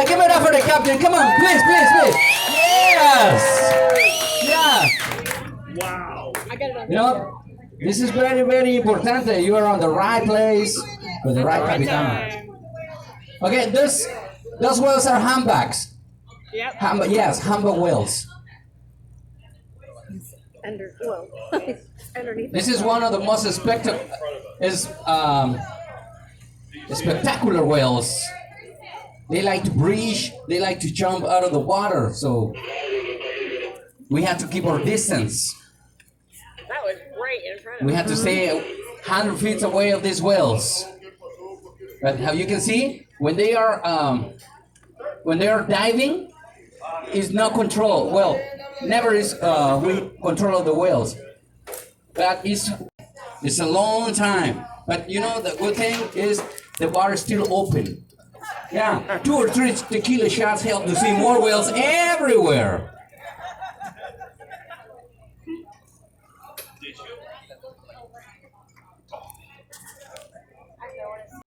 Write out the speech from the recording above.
right, give it up for the captain. Come on, please, please, please. Yes. Yeah. Wow. You know, this is very, very important that you are on the right place with the right captain. Okay, those whales are humpbacks. Yep. Yes, humpback whales. Underneath. This is one of the most spectacular whales. They like to breach, they like to jump out of the water, so we have to keep our distance. That was right in front of We us. have to stay 100 feet away of these whales. But how you can see, when they are diving, is no control. Well, never is we control of the whales. But it's a long time. But you know, the good thing is the water is still open. Yeah, 2 or 3 tequila shots help to see more whales everywhere.